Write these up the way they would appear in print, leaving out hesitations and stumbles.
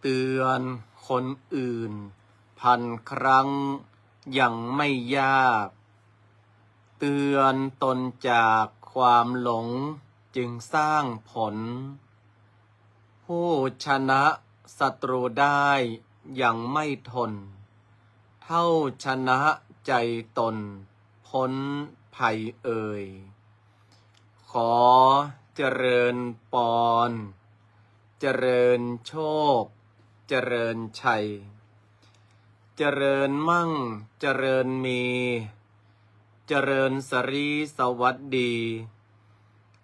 เตือนคนอื่นพันครั้งยังไม่ยากเตือนตนจากความหลงจึงสร้างผลผู้ชนะศัตรูได้ยังไม่ทนเท่าชนะใจตนพ้นภัยเอ่ยขอเจริญปอนเจริญโชคเจริญชัยเจริญมั่งเจริญมีเจริญสรีสวัสดี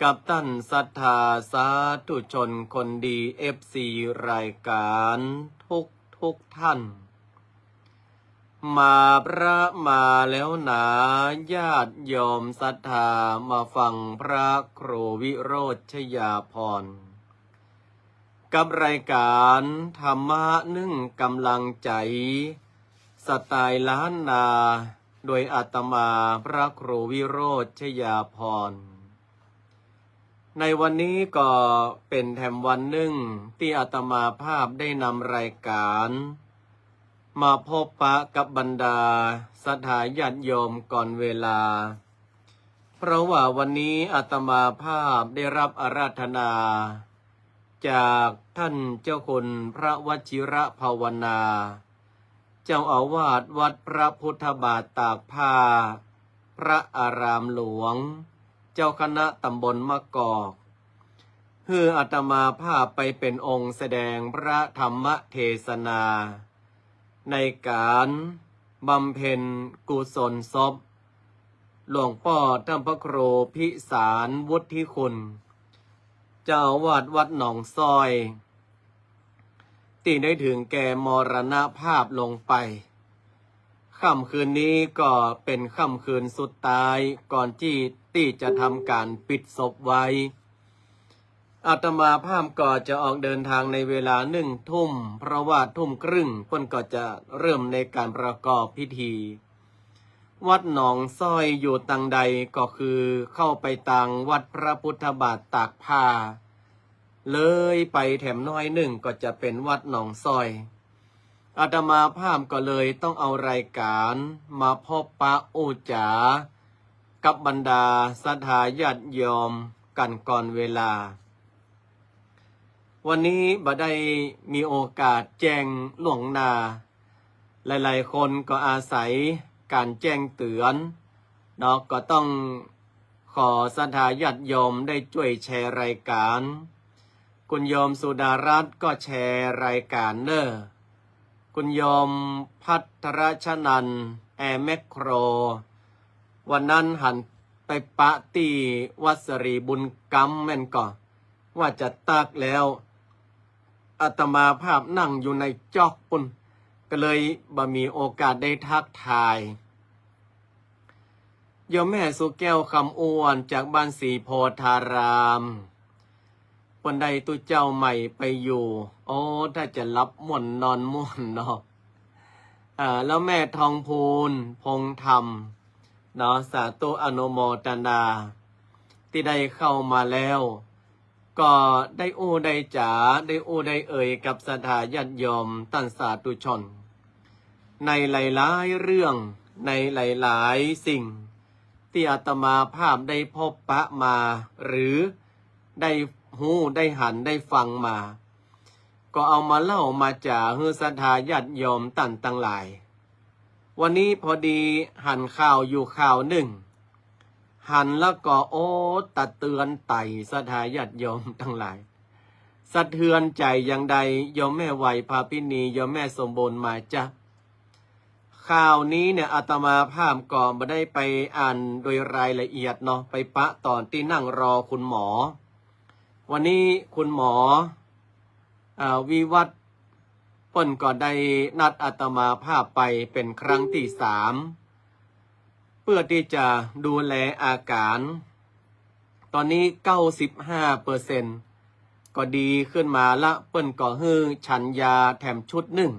กับท่านศรัทธาสาธุชนคนดีFC รายการทุกท่านมาพระมาแล้วหนาญาติโยมศรัทธามาฟังพระครูวิโรจน์ชยาภรณ์กับรายการธรรมะนึ่งกำลังใจสไตล์ล้านนาโดยอาตมาพระครูวิโรจน์ชยาภรณ์ในวันนี้ก็เป็นแถมวันหนึ่งที่อาตมาภาพได้นำรายการมาพบปะกับบรรดาศรัทธาญาติโยมก่อนเวลาเพราะว่าวันนี้อาตมาภาพได้รับอาราธนาจากท่านเจ้าคุณพระวชิระภาวนาเจ้าอาวาสวัดพระพุทธบาทตากผ้าพระอารามหลวงเจ้าคณะตำบลมะกอกเพื่ออาตมาภาพไปเป็นองค์แสดงพระธรรมเทศนาในการบำเพ็ญกุศลศพหลวงพ่อท่านพระครูพิสารวุฒิคุณเจ้าอาวาสวัดหนองซอยที่ได้ถึงแก่มรณภาพลงไปค่ำคืนนี้ก็เป็นค่ำคืนสุดท้ายก่อนที่จะทำการปิดศพไว้อาตมาภาพก็จะออกเดินทางในเวลาทุ่มเพราะว่าทุ่มครึ่งเพิ่นก็จะเริ่มในการประกอบพิธีวัดหนองซ้อยอยู่ตังใดก็คือเข้าไปตังวัดพระพุทธบาทตากผ้าเลยไปแถมน้อยก็จะเป็นวัดหนองซ้อยอาตมาภาพก็เลยต้องเอารายการมาพบปะอูจากับบรรดาศรัทธาญาติโยมกันก่อนเวลาวันนี้บ่ได้มีโอกาสแจ้งล่วงหน้าหลายๆคนก็อาศัยการแจ้งเตือนเนาะก็ต้องขอศรัทธาญาติโยมได้ช่วยแชร์รายการคุณโยมสุดารัตน์ก็แชร์รายการเนอะคุณโยมพัทรชนันท์แอร์แมคโครวันนั้นหันไปปะตีวัดสรีบุญกรรมแม่นก่อว่าจะตักแล้วอาตมาภาพนั่งอยู่ในจอกปุ่นก็เลยบ่มีโอกาสได้ทักทายโยมแม่สุแก้วคำอ้วนจากบ้านศรีโพธารามคนใดตุเจ้าใหม่ไปอยู่โอ้ถ้าจะรับม่วนนอนม่วนเนาะแล้วแม่ทองพูนพงธรรมเนาะสาธุอนุโมทนาที่ได้เข้ามาแล้วก็ได้ได้จ๋าได้ได้เอ่ยกับศรัทธาญาติโยมท่านสาธุชนในหลายๆเรื่องในหลายๆสิ่งที่อาตมาภาพได้พบปะมาหรือได้หูได้หันได้ฟังมาก็เอามาเล่ามาจ่าให้ศรัทธาญาติโยมท่านทั้งหลายวันนี้พอดีหันข่าวอยู่ข่าวหนึ่งหันแล้วก็ตะเตือนไต่ศรัทธาญาติโยมทั้งหลายสะเทือนใจอย่างใดโยมแม่ไหวพาพินีโยมแม่สมบูรณ์มาจ้ะข่าวนี้เนี่ยอาตมาภาพก็ไม่ได้ไปอ่านโดยรายละเอียดเนาะไปปะตอนที่นั่งรอคุณหมอวันนี้คุณหมอวิวัฒน์เพิ่นก็ได้นัดอาตมาภาพไปเป็นครั้งที่3เพื่อที่จะดูแลอาการตอนนี้ 95% ก็ดีขึ้นมาละเปิ้นก็ฮื้อฉันยาแถมชุดหนึ่ง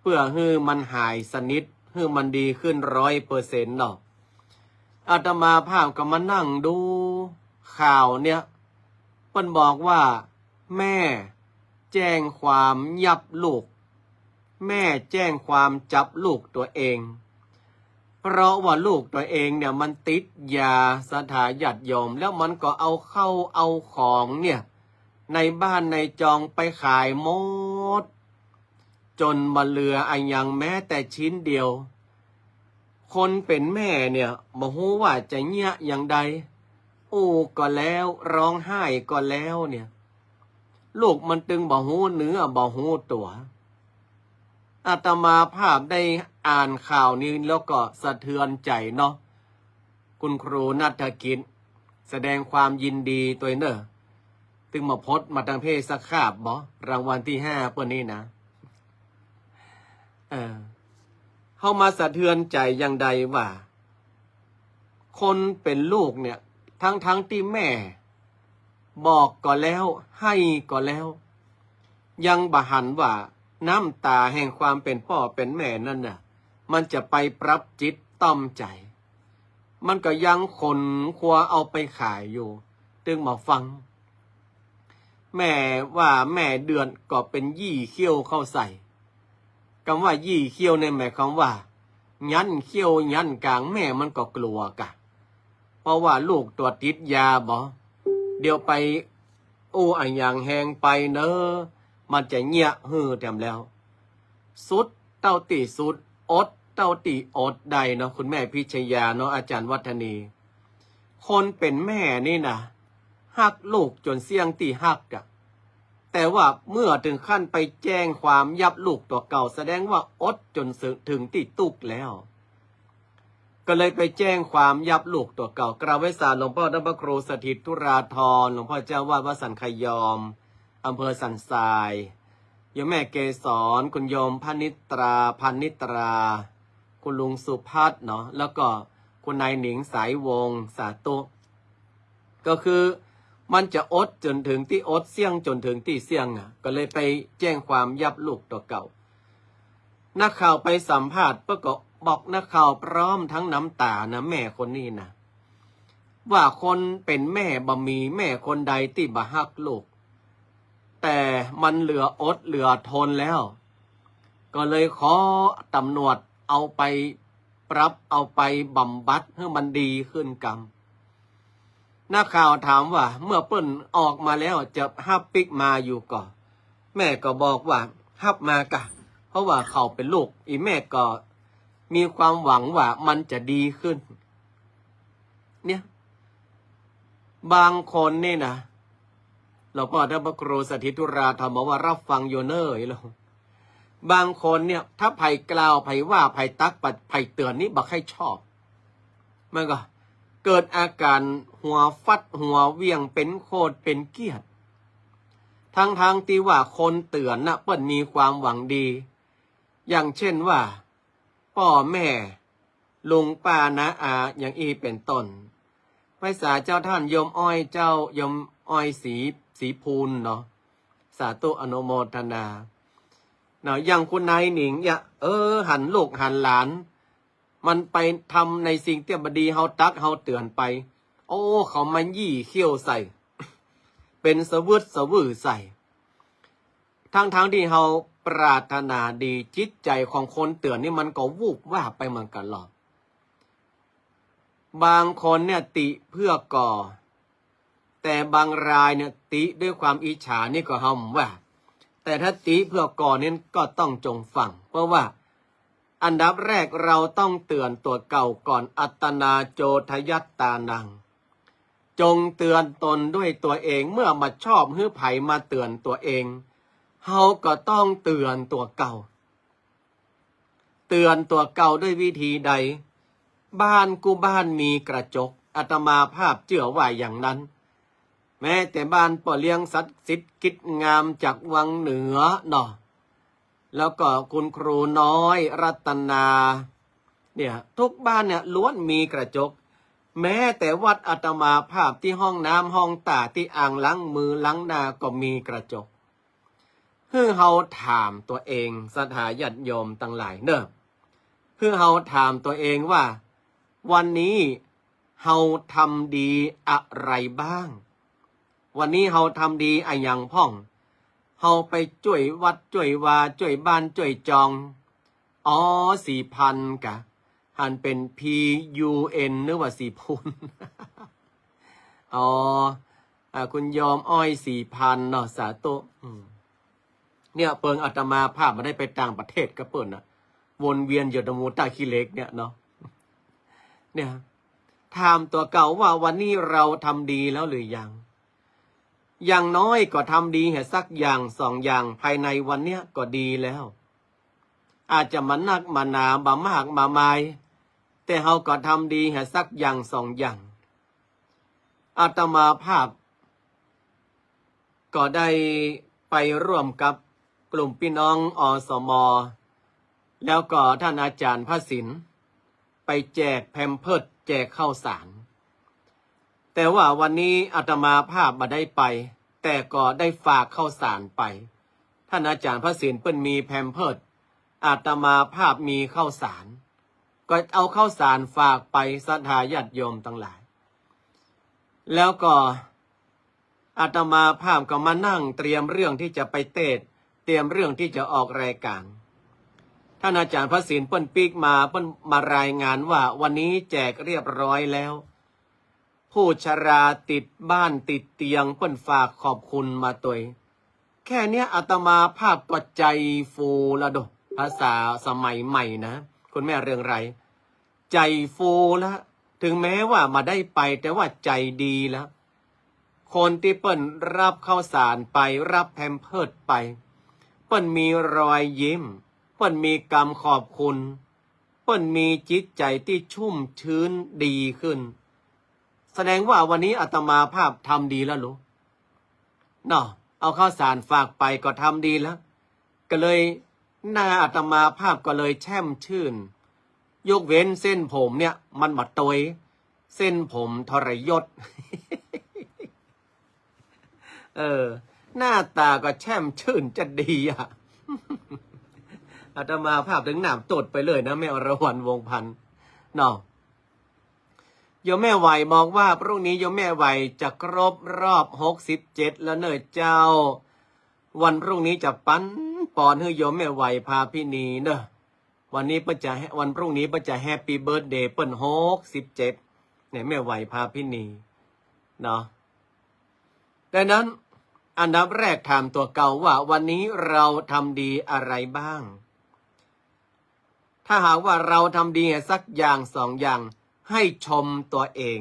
เพื่อฮื้อมันหายสนิทฮื้อมันดีขึ้น 100% เนาะอาตมาภาพก็มานั่งดูข่าวเนี่ยเปิ้นบอกว่าแม่ แจ้งความยับลูกแม่แจ้งความจับลูกตัวเองเพราะว่าลูกตัวเองเนี่ยมันติดยาสถาญาติโยมแล้วมันก็เอาเข้าเอาของเนี่ยในบ้านในจองไปขายหมดจนมาเหลืออันยังแม้แต่ชิ้นเดียวคนเป็นแม่เนี่ยบ่ฮู้ว่าจะเงี้ยอย่างใดอู้ก็แล้วร้องไห้ก็แล้วเนี่ยลูกมันตึงบ่ฮู้เนื้อบ่ฮู้ตัวอาตมาภาพได้อ่านข่าวนี้แล้วก็สะเทือนใจเนาะคุณครูณัฐกิจแสดงความยินดีตัวเนอะตึงมาพดมาทางเพศสักคาบบ่รางวัลที่5เปิ้นนี่นะเข้ามาสะเทือนใจอย่างใดว่าคนเป็นลูกเนี่ยทั้งที่แม่บอกก็แล้วให้ก็แล้วยังบ่หันว่าน้ำตาแห่งความเป็นพ่อเป็นแม่นั่นน่ะมันจะไปปรับจิตต้อมใจมันก็ยังคนครัวเอาไปขายอยู่ตึงมาฟังแม่ว่าแม่เดือนก็เป็นยี่เขี้ยวเข้าใส่คำว่ายี่เขี้ยวในหมายความว่ายันเขี้ยวยันกลางแม่มันก็กลัวกะเพราะว่าลูกตัวติดยาบ่เดี๋ยวไปอันอย่างแหงไปเนอะมันจะเงียฮือแถมแล้วสุดเต้าตีสุดอดเต้าตีอดใดเนาะคุณแม่พิชยาเนาะอาจารย์วัฒนีคนเป็นแม่นี่นะฮักลูกจนเสี่ยงตีฮักอะแต่ว่าเมื่อถึงขั้นไปแจ้งความยับลูกตัวเก่าแสดงว่าอดจนถึงตีตุกแล้วก็เลยไปแจ้งความยับลูกตัวเก่ากราบไหว้ศาลหลวงพ่อท่านพระครูสถิตธุราธรหลวงพ่อเจ้าวาดวัดสันขยอมอำเภอสันทรายโยมแม่เกศรคุณโยมพนิตราพันนิตราคุณลุงสุพัฒน์เนาะแล้วก็คุณนายหนิงสายวงสาตุก็คือมันจะอดจนถึงที่อดเสี่ยงจนถึงที่เสี่ยงอ่ะก็เลยไปแจ้งความยับลูกตัวเก่านักข่าวไปสัมภาษณ์เพื่อก็บอกนักข่าวพร้อมทั้งน้ำตานะแม่คนนี้นะว่าคนเป็นแม่บ่มีแม่คนใดที่บ่ฮักลูกแต่มันเหลืออดเหลือทนแล้วก็เลยขอตำรวจเอาไปปรับเอาไปบำบัดให้มันดีขึ้นกรรมนักข่าวถามว่าเมื่อเปิ้นออกมาแล้วจะฮับปิกมาอยู่ก่อนแม่ก็บอกว่าฮับมากะเพราะว่าเขาเป็นลูกอีแม่ก็มีความหวังว่ามันจะดีขึ้นเนี่ยบางคนนี่นะเราก็ท่านพระครูสถิตธุราธรรมว่ารับฟังโยเนอร์แล้วบางคนเนี่ยถ้าไผ่กล่าวไผ่ว่าไผ่ตักปัดไผ่เตือนนี่บักให้ชอบมันก็เกิดอาการหัวฟัดหัวเวียงเป็นโคตรเป็นเกียรติทั้งที่ว่าคนเตือนนะเปิ้นมีความหวังดีอย่างเช่นว่าพ่อแม่ลุงป้าน้าอาอย่างอีเป็นต้นภาษาเจ้าท่านโยมอ้อยเจ้าโยมอ้อยสีพูนเนาะสาธุอนุโมทนาเนาะอย่างคุณนายหนิงอย่าหันลูกหันหลานมันไปทำในสิ่งที่บดีเฮาตักเฮาเตือนไปโอ้เขามันยี่เขี้ยวใส่ เป็นสวือใส่ทั้งที่เฮาปรารถนาดีจิตใจของคนเตือนนี่มันก็วูบว่าไปเหมือนกันหรอกบางคนเนี่ยติเพื่อก่อแต่บางรายเนี่ยติด้วยความอิจฉานี่ก็ห้ามว่าแต่ถ้าติเพื่อก่อนี่ก็ต้องจงฟังเพราะว่าอันดับแรกเราต้องเตือนตัวเก่าก่อนอัตนาโจทยัตตานังจงเตือนตนด้วยตัวเองเมื่อมาชอบฮื้อไผ่มาเตือนตัวเองเฮาก็ต้องเตือนตัวเก่าเตือนตัวเก่าด้วยวิธีใดบ้านกูบ้านมีกระจกอาตมาภาพเชื่อว่าอย่างนั้นแม้แต่บ้านป่อเลี้ยงสัตว์สิทธิ์กิจงามจากวังเหนือเนาะแล้วก็คุณครูน้อยรัตนาเนี่ยทุกบ้านเนี่ยล้วนมีกระจกแม้แต่วัดอาตมาภาพที่ห้องน้ำห้องตาที่อ่างล้างมือล้างหน้าก็มีกระจกเพื่อเฮาถามตัวเองสถาญาติโยมทั้งหลายเนอะเพื่อเฮาถามตัวเองว่าวันนี้เฮาทำดีอะไรบ้างวันนี้เฮาทำดีอะไรอย่างพ่องเ เฮาไปจ่วยวัดจ่วยวาจ่วยบ้านจ่วยจองอ๋อ4,000กะหันเป็น PUN นึกว่า4,000 อ๋อคุณยอมอ้อย4,000เนาะสาธุเนี่ยเปิงอาตมาภาพมาได้ไปต่างประเทศก็เปิ่นนะวนเวียนอยู่ตรงมูตาขี้เล็กเนี่ยเนาะเนี่ยถามตัวเก่าว่าวันนี้เราทำดีแล้วหรือยังอย่างน้อยก็ทำดีแค่สักอย่าง2อย่างภายในวันเนี้ยก็ดีแล้วอาจจะมานักมาหนาบามากมาไมแต่เฮาก็ทำดีแค่สักอย่าง2อย่างอาตมาภาพก็ได้ไปร่วมกับกลุ่มพี่น้องอสม.แล้วก็ท่านอาจารย์พระศิลป์ไปแจกแพมเพิร์สแจกข้าวสารแต่ว่าวันนี้อาตมาภาพมาได้ไปแต่ก็ได้ฝากข้าวสารไปท่านอาจารย์พระศิลป์เปิ้นมีแพมเพิร์สอาตมาภาพมีข้าวสารก็เอาข้าวสารฝากไปศรัทธาญาติโยมทั้งหลายแล้วก็อาตมาภาพก็มานั่งเตรียมเรื่องที่จะไปเตรียมเรื่องที่จะออกรายการท่านอาจารย์พระศิลป์เปิ้นปีกมาเปิ้นมารายงานว่าวันนี้แจกเรียบร้อยแล้วผู้ชราติดบ้านติดเตียงเปิ้นฝากขอบคุณมาตัวแค่เนี้ยอาตมาภาพก็ใจฟูละดภาษาสมัยใหม่นะคุณแม่เรื่องไรใจฟูแล้วถึงแม้ว่ามาได้ไปแต่ว่าใจดีแล้วคนที่เปิ้นรับข้าวสารไปรับแพมเพิร์สไปเปิ้นมีรอยยิ้มเปิ้นมีกรรมขอบคุณเปิ้นมีจิตใจที่ชุ่มชื้นดีขึ้นแสดงว่าวันนี้อาตมาภาพทำดีแล้วลูกเนาะเอาข้าวสารฝากไปก็ทำดีแล้วก็เลยหน้าอาตมาภาพก็เลยแช่มชื่นยกเว้นเส้นผมเนี่ยมันมาตวยเส้นผมทรยศ หน้าตาก็แช่มชื่นจะดีอ่ะ อาตมาภาพถึงหนามตดไปเลยนะแม่อรวรรณวงศ์พันธ์เนาะโยมแม่ไหวบอกว่าพรุ่งนี้โยมแม่ไหวจะครบรอบ67แล้วเนอะเจ้าวันพรุ่งนี้จะปั้นปอนให้โยมแม่ไหวพาพี่นีเนอะวันนี้เปิ้นจะวันพรุ่งนี้เปิ้นจะแฮปปี้เบิร์ธเดย์เปิ้น67เนี่ยแม่ไหวพาพี่นีเนาะดังนั้นอันดับแรกถามตัวเก่าว่าวันนี้เราทำดีอะไรบ้างถ้าหากว่าเราทำดีสักอย่าง2อย่างให้ชมตัวเอง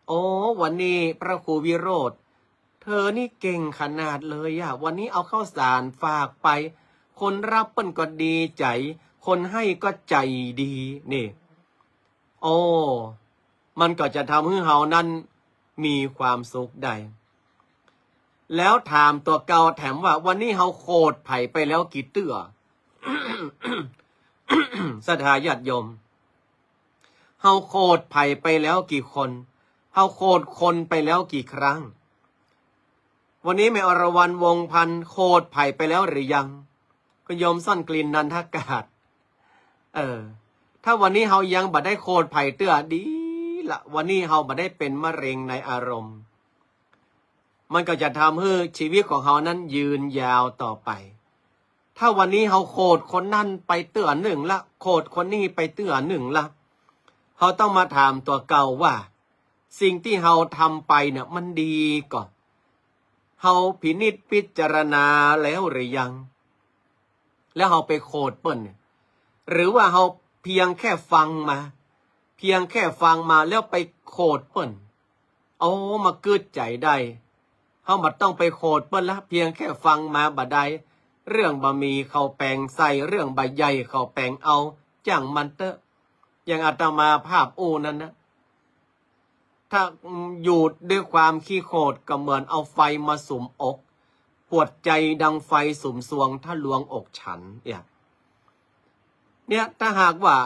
โอ้วันนี้พระครูวิโรธเธอนี่เก่งขนาดเลยอะวันนี้เอาข้าวสารฝากไปคนรับเปิ้นก็ดีใจคนให้ก็ใจดีนี่โอ้มันก็จะทำให้เฮานั้นมีความสุขได้แล้วถามตัวเก่าแถมว่าวันนี้เฮาโคดไผ่ไปแล้วกี่เตื้อ ศรัทธาญาติโยมเฮาโคดไผ่ไปแล้วกี่คนเฮาโคดคนไปแล้วกี่ครั้งวันนี้แม่อรวรรณวงศ์พันธ์โคดไผ่ไปแล้วหรือยังคุณโยมซ่อนกลิ่นนันทากาศถ้าวันนี้เฮายังบ่ได้โคดไผ่เตื้อดีละวันนี้เฮาบ่ได้เป็นมะเร็งในอารมณ์มันก็จะทำให้ชีวิตของเฮานั้นยืนยาวต่อไปถ้าวันนี้เฮาโคดคนนั่นไปเตื้อหนึ่งละโคดคนนี้ไปเตื้อหนึ่งละเฮาต้องมาถามตัวเก่าว่าสิ่งที่เฮาทำไปเนี่ยมันดีก่อนเฮาพินิจพิจารณาแล้วหรือยังแล้วเฮาไปโคดเปิ้นหรือว่าเฮาเพียงแค่ฟังมาแล้วไปโคดเปิ้นเอามาเกิดใจได้เฮาบ่ต้องไปโคดเปิ้นละเพียงแค่ฟังมาบ่ได้เรื่องบะหมี่เข้าแปลงใส่เรื่องใบใหญ่เข้าแปลงเอาจังมันเตอะอย่างอาตมาภาพนั้นนะถ้าอยู่ด้วยความขี้โคดก็เหมือนเอาไฟมาสุมอกปวดใจดังไฟสุมสวงถ้าลวงอกฉันเนี่ยถ้าหากว่า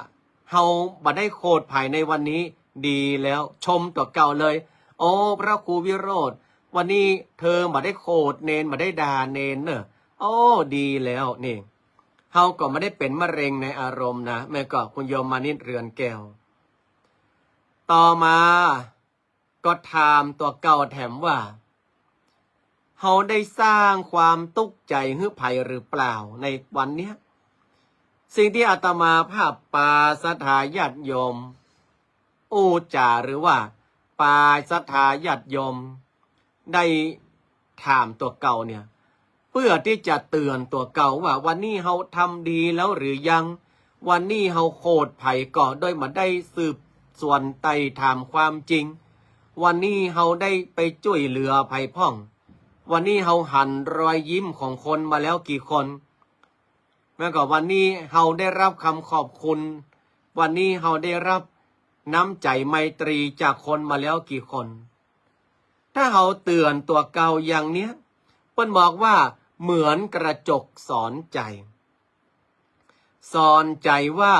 เฮาบ่ได้โคดภายในวันนี้ดีแล้วชมตัวเก่าเลยโอ้พระครูวิโรธวันนี้เธอบ่ได้โคดเนนบ่ได้ด่าเนนเนอะโอ้ดีแล้วนี่เฮาก็ไม่ได้เป็นมะเร็งในอารมณ์นะแม่ก็คุณโยมมานิดเรือนแก้วต่อมาก็ถามตัวเก่าแถมว่า เฮาได้สร้างความตุกใจให้ไผ่หรือเปล่าในวันเนี้ยสิ่งที่อาตมาภาพปาศรัทธาญาติโยมอูจาหรือว่าปาศรัทธาญาติโยมได้ถามตัวเก่าเนี่ยเพื่อที่จะเตือนตัวเก่าว่าวันนี้เฮาทำดีแล้วหรือยังวันนี้เฮาโคดไผ่ก่อโดยมาได้สืบส่วนไต่ถามความจริงวันนี้เฮาได้ไปช่วยเหลือไผ่พ่องวันนี้เฮาหันรอยยิ้มของคนมาแล้วกี่คนแม้ก็วันนี้เฮาได้รับคำขอบคุณวันนี้เฮาได้รับน้ำใจไมตรีจากคนมาแล้วกี่คนถ้าเฮาเตือนตัวเก่าอย่างเนี้ยเปิ้นบอกว่าเหมือนกระจกสอนใจว่า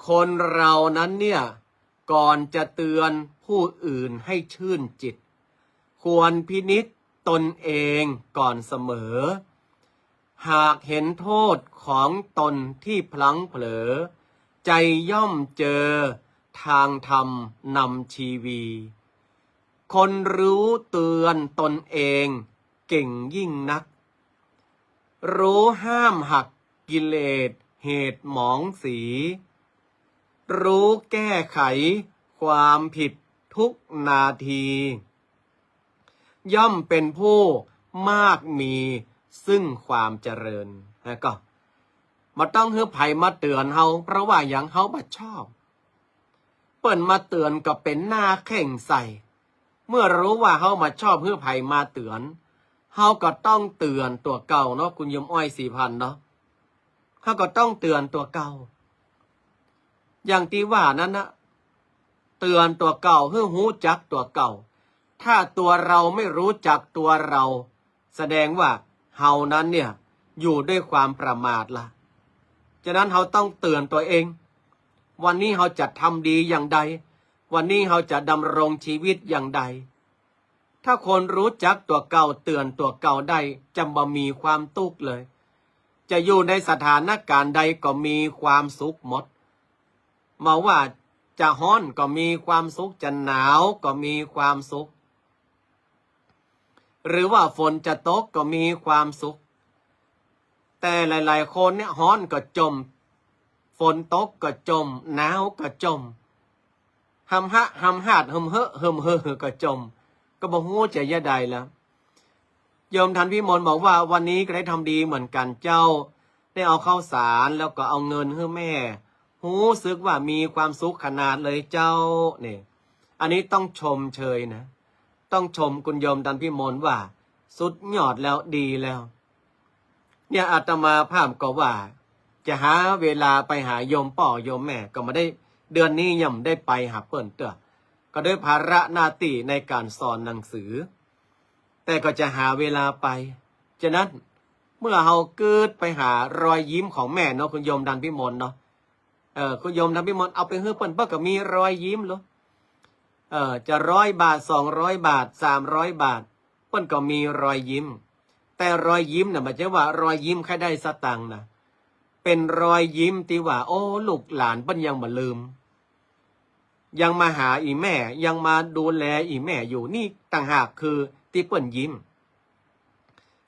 คนเรานั้นเนี่ยก่อนจะเตือนผู้อื่นให้ชื่นจิตควรพินิจตนเองก่อนเสมอหากเห็นโทษของตนที่พลั้งเผลอใจย่อมเจอทางธรรมนำชีวีคนรู้เตือนตนเองเก่งยิ่งนักรู้ห้ามหักกิเลสเหตุหมองสีรู้แก้ไขความผิดทุกนาทีย่อมเป็นผู้มากมีซึ่งความเจริญแล้วก็มาต้องให้ไผมาเตือนเฮาเพราะว่าอย่างเฮาบ่ชอบเปิ้นมาเตือนก็เป็นหน้าแข่งใส่เมื่อรู้ว่าเฮามาชอบให้ไผมาเตือนเฮาก็ต้องเตือนตัวเก่าเนาะคุณยมอ้อย 4,000 เนาะเฮาก็ต้องเตือนตัวเก่าอย่างที่ว่านั้นนะเตือนตัวเก่าให้รู้จักตัวเก่าถ้าตัวเราไม่รู้จักตัวเราแสดงว่าเฮานั้นเนี่ยอยู่ด้วยความประมาทละฉะนั้นเฮาต้องเตือนตัวเองวันนี้เฮาจะทำดีอย่างใดวันนี้เฮาจะดำรงชีวิตอย่างใดถ้าคนรู้จักตัวเก่าเตือนตัวเก่าได้จะบ่มีความทุกข์เลยจะอยู่ในสถานการณ์ใดก็มีความสุขหมดมาว่าจะฮ้อนก็มีความสุขจะหนาวก็มีความสุขหรือว่าฝนจะตกก็มีความสุขแต่หลายๆคนเนี่ยฮ้อนก็จมฝนตกก็จมหนาวก็จมหำหาดหึมเหอะหึมเฮอก็จมก็บ่ฮู้จะยะใดแล้วโยมทันพิมลบอกว่าวันนี้ก็ได้ทำดีเหมือนกันเจ้าได้เอาข้าวสารแล้วก็เอาเงินให้แม่รู้สึกว่ามีความสุขขนาดเลยเจ้าเนี่ยอันนี้ต้องชมเชยนะต้องชมคุณโยมทันพิมลว่าสุดยอดแล้วดีแล้วเนี่ยอาตมาภาพก็ว่าจะหาเวลาไปหาโยมป่อโยมแม่ก็มาได้เดือนนี้ย่ำได้ไปหาเปิ้นเตอก็ด้วยภาระหน้าที่ในการสอนหนังสือแต่ก็จะหาเวลาไปฉะนั้นเมื่อเราเกิดไปหารอยยิ้มของแม่เนาะคุณโยมดันพิมลเนาะคุณโยมดันพิมลเอาไปให้เปิ้นก็มีรอยยิ้มเหรอจะ100 บาท200 บาท300 บาทเปิ้นก็มีรอยยิ้มแต่รอยยิ้มน่ะไม่ใช่ว่ารอยยิ้มแค่ได้สตังค์นะเป็นรอยยิ้มที่ว่าโอ้ลูกหลานเปิ้นยังบ่ลืมยังมาหาอีแม่ยังมาดูแลอีแม่อยู่นี่ต่างหากคือที่เปิ้นยิ้ม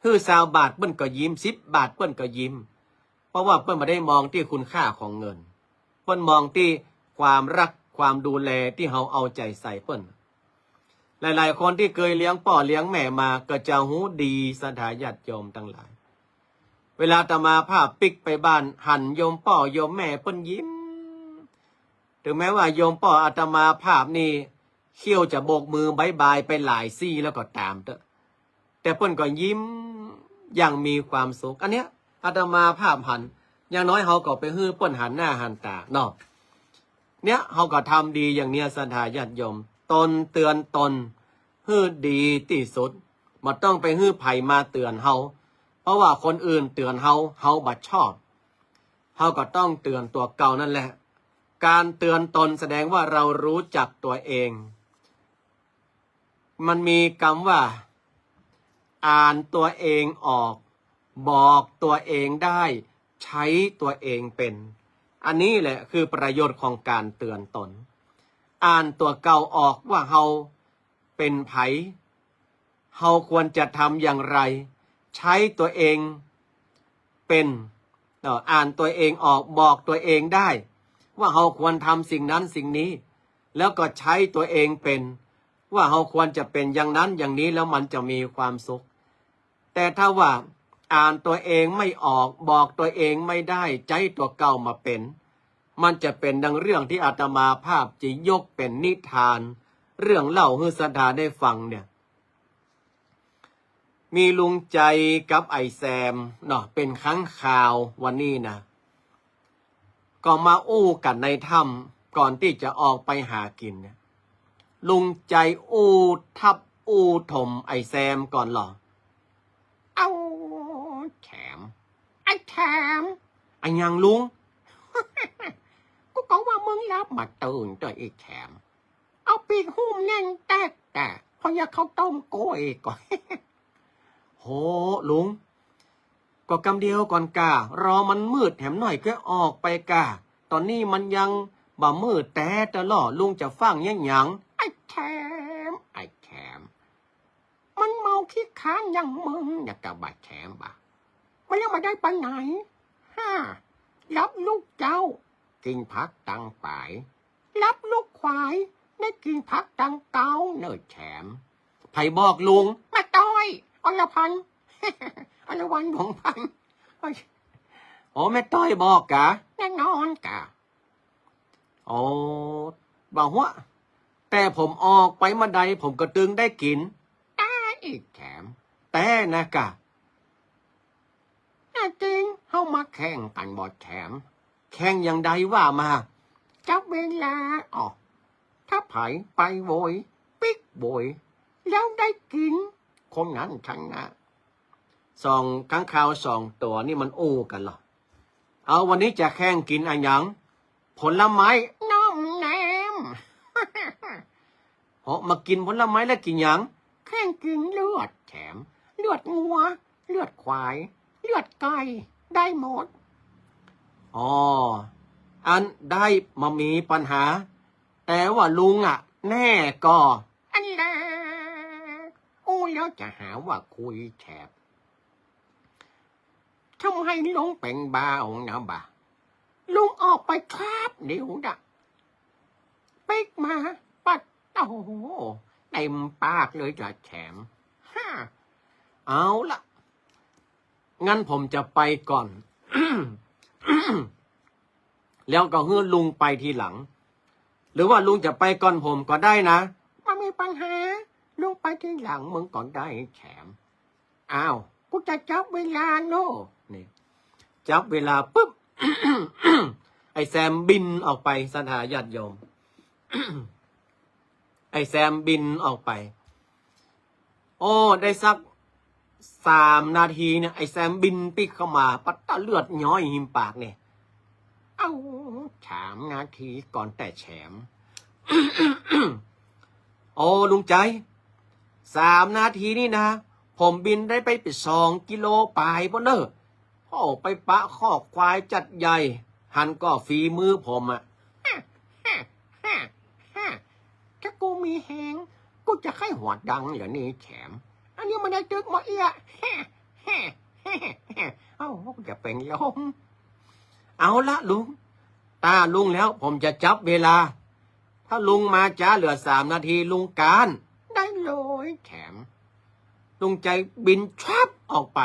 คือ20 บาทเปิ้นก็ยิ้ม10 บาทเปิ้นก็ยิ้มเพราะว่าเปิ้นไม่ได้มองที่คุณค่าของเงินเปิ้นมองที่ความรักความดูแลที่เฮาเอาใจใส่เปิ้นหลายๆคนที่เคยเลี้ยงพ่อเลี้ยงแม่มาก็จะหูดีสถาญาติโยมทั้งหลายเวลาอาตมาภาพปิกไปบ้านหันโยมพ่อโยมแม่เปิ้นยิ้มถึงแม้ว่าโยมพ่ออาตมาภาพนี่เขี้ยวจะโบกมือบายบายไปหลายซี่แล้วก็ตามเถอะแต่เปิ้นก็ยิ้มอย่างมีความสุขอันเนี้ยอาตมาภาพหันอย่างน้อยเฮาก็ไปฮื้อเปิ้นหันหน้าหันตาเนาะเนี้ยเฮาก็ทำดีอย่างเนี้ยสถาญาติโยมตนเตือนตนฮื้อดีที่สุดบ่ต้องไปฮื้อไผมาเตือนเฮาเพราะว่าคนอื่นเตือนเฮาบ่ชอบเฮาก็ต้องเตือนตัวเก่านั่นแหละการเตือนตนแสดงว่าเรารู้จักตัวเองมันมีคำว่าอ่านตัวเองออกบอกตัวเองได้ใช้ตัวเองเป็นอันนี้แหละคือประโยชน์ของการเตือนตนอ่านตัวเก่าออกว่าเฮาเป็นไผ เฮาควรจะทำอย่างไร ใช้ตัวเองเป็นอ่านตัวเองออกบอกตัวเองได้ ว่าเฮาควรทำสิ่งนั้นสิ่งนี้ แล้วก็ใช้ตัวเองเป็น ว่าเฮาควรจะเป็นอย่างนั้นอย่างนี้แล้วมันจะมีความสุข แต่ถ้าว่าอ่านตัวเองไม่ออกบอกตัวเองไม่ได้ใจตัวเก่ามาเป็น มันจะเป็นดังเรื่องที่อาตมาภาพจะยกเป็นนิทาน เรื่องเล่าให้ศรัทธาได้ฟังเนี่ย มีลุงใจกับไอแซมเนาะเป็นครั้งข่าววันนี้นะก็มาอู้กันในถ้ำก่อนที่จะออกไปหากินเนี่ยลุงใจอู้ทับอู้ถมไอแซมก่อนหรอเอาแถมไอแถมไอยังลุง กูก็ว่ามึงรับมาตื่นตัวอีกแถมเอาปีกหุ้มแน่นแต่พออยากเข้าต้มโกยก่อน โหลุงก็กำเดียวก่อนการอมันมืดแถมหน่อยก็ออกไปกาตอนนี้มันยังบ่มืดแต่ตลอดลุงจะฟังยังไอ้แถมมันเมาขี้ค้างยังมึงอยากจะบาดแถมบ่มันยังมาได้ไปไหนรับลูกเจ้ากินพักตังป่ายรับลูกควายได้กินพักตังเก้าเนิดแถมไผบอกลุงแม่ต้อยอรพันธ์ อรวรรณของพันธ์โอ้แม่ต้อยบอกกะแน่นอนกะโอ้บอกว่าแต่ผมออกไปมาใดผมก็ตึงได้กินได้อีกแถมแต่นะกะน่าจริงเฮามาแข่งกันบอดแถมแข่งอย่างใดว่ามาจับเวลาถ้าไผไปโวยปิ๊กโวยแล้วได้กินคนนั้นชนะสองข้างข่าวสองตัวนี่มันอู้กันเหรอเอาวันนี้จะแข่งกินอะไรยังผลไม้น้อมแนม มากินผลไม้แล้วกินยังแข่งกินเลือดแถมเลือดงัวเลือดควายเลือดไก่ได้หมดอันได้มามีปัญหาแต่ว่าลุงแน่ก็อันแรกแล้วจะหาว่าคุยแฉบทำให้ลุงเป็นบ้านะบ่าลุงออกไปครับเดี๋ยวนะปิกมาปัดโอ้โหเต็มปากเลยจะแฉมเอาละงั้นผมจะไปก่อน แล้วก็ให้ลุงไปทีหลังหรือว่าลุงจะไปก่อนผมก็ได้นะไม่มีปัญหาลุงไปทีหลังมึงก่อนได้แฉมอ้าวกูจะจับเวลาโน่นี่จับเวลาปุ๊บ ไอแซมบินออกไปสถาญาติโยม ไอแซมบินออกไปได้สัก3 นาทีเนี่ยไอแซมบินปิกเข้ามาปัตตะเลือดย้อยหิมปากเนี่ย3 นาทีก่อนแต่แฉม ลุงใจ3 นาทีนี่นะผมบินได้ไป2 กิโลปลายพเนอะไปปะคอกควายจัดใหญ่หันก็ฝีมือผมถ้ากูมีแหงกูจะให้หัวดังอย่างนี้แฉมอันนี้มันได้ตึกมาเอียกูจะเป็นลมเอาละลุงตาลุงแล้วผมจะจับเวลาถ้าลุงมาจ้าเหลือ3 นาทีลุงการได้เลยแถมลุงใจบินชับออกไป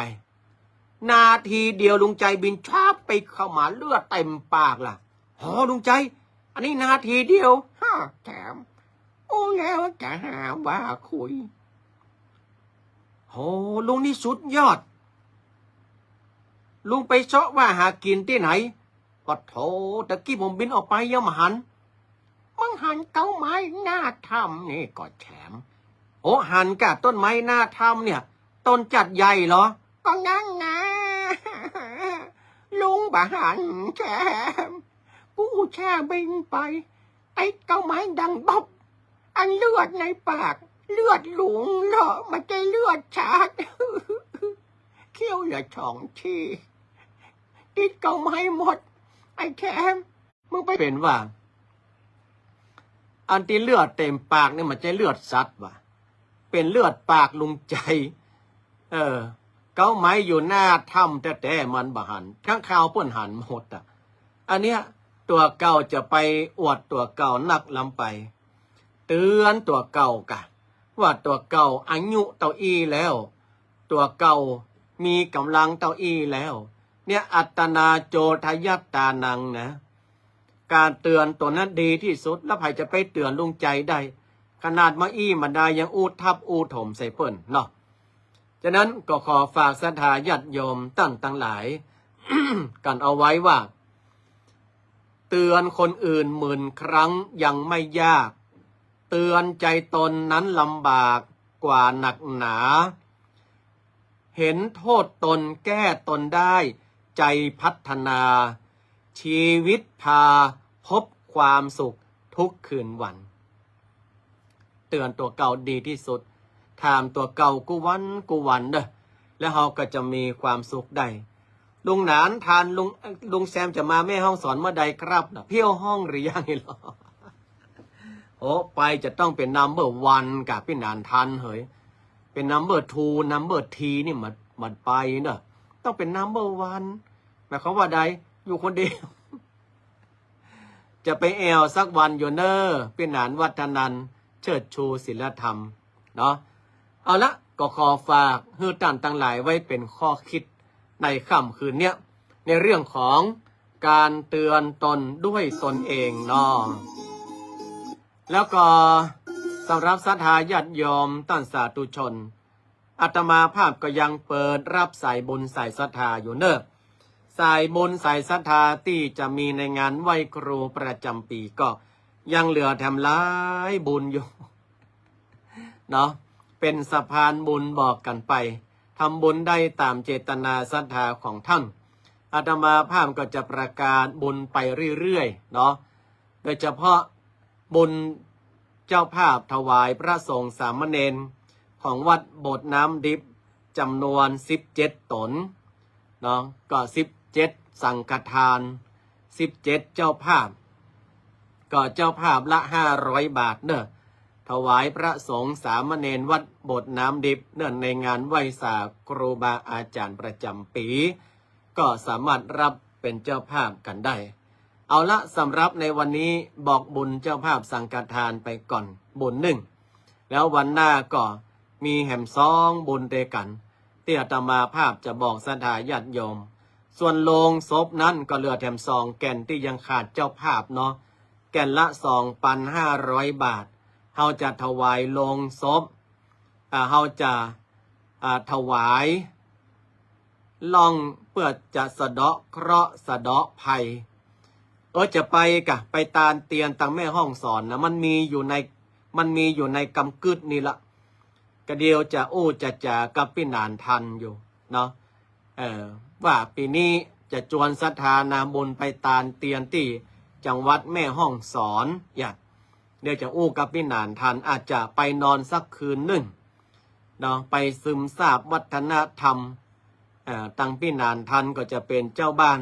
นาทีเดียวลุงใจบินชับไปเข้ามาเลือดเต็มปากล่ะลุงใจอันนี้นาทีเดียวแถมแล้วจะหาว่าคุยลุงนี่สุดยอดลุงไปเชาะว่าหากินที่ไหนก็โถตะกี้ผมบินออกไปยังมาหันมึงหันเก้าไม้หน้าถ้ำนี่ก็แฉมหันกับต้นไม้หน้าถ้ำเนี่ยต้นจัดใหญ่เหรอก็งั้นนะ ลุงบาหันแฉมกูแช่บินไปไอ้เก้าไม้ดังบ๊อบอันเลือดในปากเลือดหลวงเหรอมันจะเลือดชาด เขี้ยวอย่าช่องทีติดเก้าไม้หมดไอ้แฉมมึงไปเป็นว่าอันที่เลือดเต็มปากเนี่ยมันจะเลือดสัตว์ว่ะ เ เป็นเลือดปากลุงใจเก้าไม้อยู่หน้าถ้ำแต่มันบ่หันข้างข่าวเปิ้นหันหมดอ่ะอันเนี้ยตัวเก่าจะไปอวดตัวเก่านักลำไปเตือนตัวเก่ากะว่าตัวเก่าอายุเต้าอี้แล้วตัวเก่ามีกำลังเต้าอี้แล้วเนี่ยอัตนาโจทยัตตานังนะการเตือนตัวนั้นดีที่สุดแล้วใครจะไปเตือนลุงใจได้ขนาดมาอี้มันได้ยังอูทับอูถมใส่เปิ้นเนาะฉะนั้นก็ขอฝากศรัทธาญาติโยมตั้งหลาย กันเอาไว้ว่าเตือนคนอื่น10,000 ครั้งยังไม่ยากเตือนใจตนนั้นลำบากกว่าหนักหนาเห็นโทษตนแก้ตนได้ใจพัฒนาชีวิตพาพบความสุขทุกคืนวันเตือนตัวเก่าดีที่สุดถามตัวเก่ากูวันเด้อแล้วเราก็จะมีความสุขได้ลุงหนานทานลุงแซมจะมาแม่ห้องสอนเมื่อใดครับนะเพี้ยวห้องหรือยังไงหรอโอ้ไปจะต้องเป็นnumber 1กับพี่หนานทันเฮ้ยเป็นnumber 2 number 3นี่มันไปเนอะต้องเป็นnumber 1หมายความว่าใดอยู่คนเดียวจะไปแอลสักวันอยู่เนอพี่หนานวัฒนันเชิดชูศิลธรรมเนาะเอาละก็ขอฝากฮือท่านทั้งหลายไว้เป็นข้อคิดในค่ำคืนเนี้ยในเรื่องของการเตือนตนด้วยตนเองเนาะแล้วก็สำหรับศรัทธาญาติโยมท่านสาธุชนอาตมาภาพก็ยังเปิดรับสายบุญสายศรัทธาอยู่เนอะสายบุญสายศรัทธาที่จะมีในงานไหว้ครูประจำปีก็ยังเหลือแถมหลายบุญอยู่เนาะเป็นสะพานบุญบอกกันไปทำบุญได้ตามเจตนาศรัทธาของท่านอาตมาภาพก็จะประกาศบุญไปเรื่อยๆเนาะโดยเฉพาะบุญเจ้าภาพถวายพระสงฆ์สามเณรของวัดโบสถ์น้ำดิบจำนวน17 ตนเนาะก็17สังฆทาน17เจ้าภาพก็เจ้าภาพละ500 บาทเนอะถวายพระสงฆ์สามเณรวัดโบสถ์น้ำดิบเนื่องในงานไหว้สาครูบาอาจารย์ประจำปีก็สามารถรับเป็นเจ้าภาพกันได้เอาละสำหรับในวันนี้บอกบุญเจ้าภาพสังฆทานไปก่อนบุญ1แล้ววันหน้าก็มีแหม2บุญเตกันที่อาตมาภาพจะบอกศรัทธาญาติโยมส่วนโลงศพนั้นก็เหลือแถม2แก่นที่ยังขาดเจ้าภาพเนาะแก่นละ 2,500 บาทเฮาจะถวายโลงศพเฮาจะถวายล่องเพื่อจะสะเดาะเคราะห์สะเดาะภัยจะไปตาลเตียนตั้งแม่ห้องสอนนะมันมีอยู่ในกำกึดนี่ละกระเดียวจะจะกับพี่นานทันอยู่เนาะว่าปีนี้จะจวนศรัทธานาบุญไปตาลเตียนที่จังหวัดแม่ห้องสอนเดี๋ยวจะกับพี่นานทันอาจจะไปนอนสักคืน1เนาะไปซึมซาบวัฒนธรรมตั้งพี่นานทันก็จะเป็นเจ้าบ้าน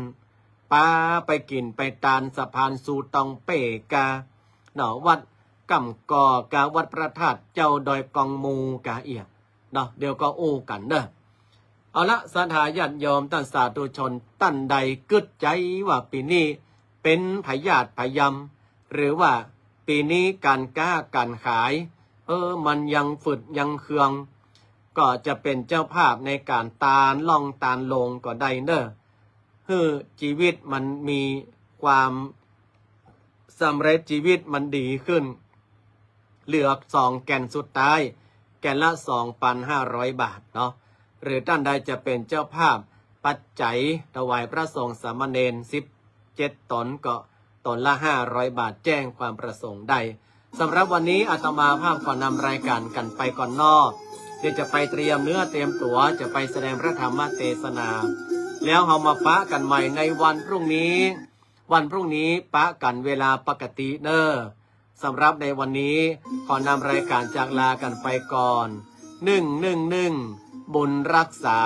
ป้าไปกินไปตาลสะพานสูตองเปกาเนาะวัดกำกอกาวัดพระธาตุเจ้าดอยกองมูกาเอียเนาะเดี๋ยวก็กันเด้อเอาละศรัทธาญาติโยมท่านสาธุชนท่านใดกึดใจว่าปีนี้เป็นพยาธิพยำหรือว่าปีนี้การค้าการขายมันยังฝืดยังเคืองก็จะเป็นเจ้าภาพในการตาลล่องตาลลงก็ได้เด้อชีวิตมันมีความสำเร็จชีวิตมันดีขึ้นเหลือ2แก่นสุดท้ายแก่นละ 2,500 บาทเนาะหรือท่านใดจะเป็นเจ้าภาพปัจจัยถวายพระสงฆ์สามเณร17 ตนก็ตนละ500 บาทแจ้งความประสงค์ได้สำหรับวันนี้อาตมาภาพขอนำรายการกันไปก่อนนอกเดี๋ยวจะไปเตรียมเนื้อเตรียมตั๋วจะไปแสดงพระธรรมเทศนาแล้วเรามาปะกันใหม่ในวันพรุ่งนี้ปะกันเวลาปกติเด้อสำหรับในวันนี้ขอนำรายการจากลากันไปก่อน111บุญรักษา